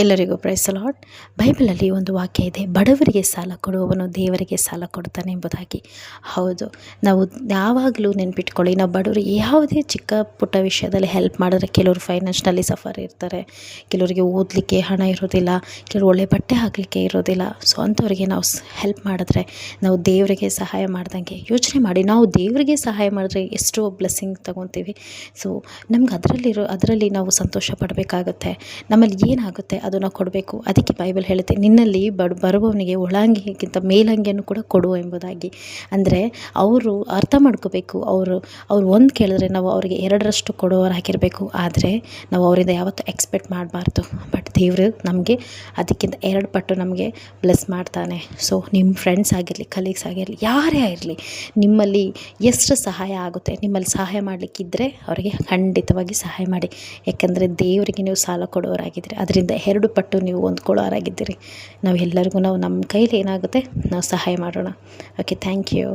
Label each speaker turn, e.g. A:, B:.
A: ಎಲ್ಲರಿಗೂ praise the lord. ಬೈಬಲಲ್ಲಿ ಒಂದು ವಾಕ್ಯ ಇದೆ, ಬಡವರಿಗೆ ಸಾಲ ಕೊಡುವವನು ದೇವರಿಗೆ ಸಾಲ ಕೊಡ್ತಾನೆ ಎಂಬುದಾಗಿ. ಹೌದು, ನಾವು ಯಾವಾಗಲೂ ನೆನ್ಪಿಟ್ಕೊಳ್ಳಿ, ನಾವು ಬಡವರಿಗೆ ಯಾವುದೇ ಚಿಕ್ಕ ಪುಟ್ಟ ವಿಷಯದಲ್ಲಿ ಹೆಲ್ಪ್ ಮಾಡಿದ್ರೆ, ಕೆಲವರು ಫೈನಾನ್ಷಿಯಲಿ ಸಫರ್ ಇರ್ತಾರೆ, ಕೆಲವರಿಗೆ ಓದಲಿಕ್ಕೆ ಹಣ ಇರೋದಿಲ್ಲ, ಕೆಲವರು ಒಳ್ಳೆ ಬಟ್ಟೆ ಹಾಕಲಿಕ್ಕೆ ಇರೋದಿಲ್ಲ. ಸೊ ಅಂಥವ್ರಿಗೆ ನಾವು ಹೆಲ್ಪ್ ಮಾಡಿದ್ರೆ ನಾವು ದೇವರಿಗೆ ಸಹಾಯ ಮಾಡ್ದಂಗೆ. ಯೋಚನೆ ಮಾಡಿ, ನಾವು ದೇವರಿಗೆ ಸಹಾಯ ಮಾಡಿದ್ರೆ ಎಷ್ಟೋ ಬ್ಲೆಸ್ಸಿಂಗ್ ತೊಗೊತೀವಿ. ಸೊ ನಮ್ಗೆ ಅದರಲ್ಲಿ ನಾವು ಸಂತೋಷ ಪಡಬೇಕಾಗುತ್ತೆ. ನಮ್ಮಲ್ಲಿ ಏನಾಗುತ್ತೆ ಅದನ್ನು ಕೊಡಬೇಕು. ಅದಕ್ಕೆ ಬೈಬಲ್ ಹೇಳುತ್ತೆ, ನಿನ್ನಲ್ಲಿ ಬರುವವನಿಗೆ ಒಳಂಗಿಗಿಂತ ಮೇಲಂಗಿಯನ್ನು ಕೂಡ ಕೊಡು ಎಂಬುದಾಗಿ. ಅಂದರೆ ಅವರು ಅರ್ಥ ಮಾಡ್ಕೋಬೇಕು, ಅವರು ಒಂದು ಕೇಳಿದ್ರೆ ನಾವು ಅವರಿಗೆ ಎರಡರಷ್ಟು ಕೊಡುವವರಾಗಿರಬೇಕು. ಆದರೆ ನಾವು ಅವರಿಂದ ಯಾವತ್ತೂ ಎಕ್ಸ್ಪೆಕ್ಟ್ ಮಾಡಬಾರ್ದು. ಬಟ್ ದೇವರು ನಮಗೆ ಅದಕ್ಕಿಂತ 2 ಪಟ್ಟು ನಮಗೆ ಬ್ಲೆಸ್ ಮಾಡ್ತಾನೆ. ಸೊ ನಿಮ್ಮ ಫ್ರೆಂಡ್ಸ್ ಆಗಿರಲಿ, ಕಲೀಗ್ಸ್ ಆಗಿರಲಿ, ಯಾರೇ ಆಗಿರಲಿ, ನಿಮ್ಮಲ್ಲಿ ಎಷ್ಟು ಸಹಾಯ ಆಗುತ್ತೆ, ನಿಮ್ಮಲ್ಲಿ ಸಹಾಯ ಮಾಡಲಿಕ್ಕಿದ್ದರೆ ಅವರಿಗೆ ಖಂಡಿತವಾಗಿ ಸಹಾಯ ಮಾಡಿ. ಯಾಕೆಂದರೆ ದೇವರಿಗೆ ನೀವು ಸಾಲ ಕೊಡೋರಾಗಿದ್ದೀರಿ, ಅದರಿಂದ 2 ಪಟ್ಟು ನೀವು ಹೊಂದ್ಕೊಳ್ಳೋರಾಗಿದ್ದೀರಿ. ನಾವು ನಮ್ಮ ಕೈಲಿ ಏನಾಗುತ್ತೆ ನಾವು ಸಹಾಯ ಮಾಡೋಣ. Okay, thank you.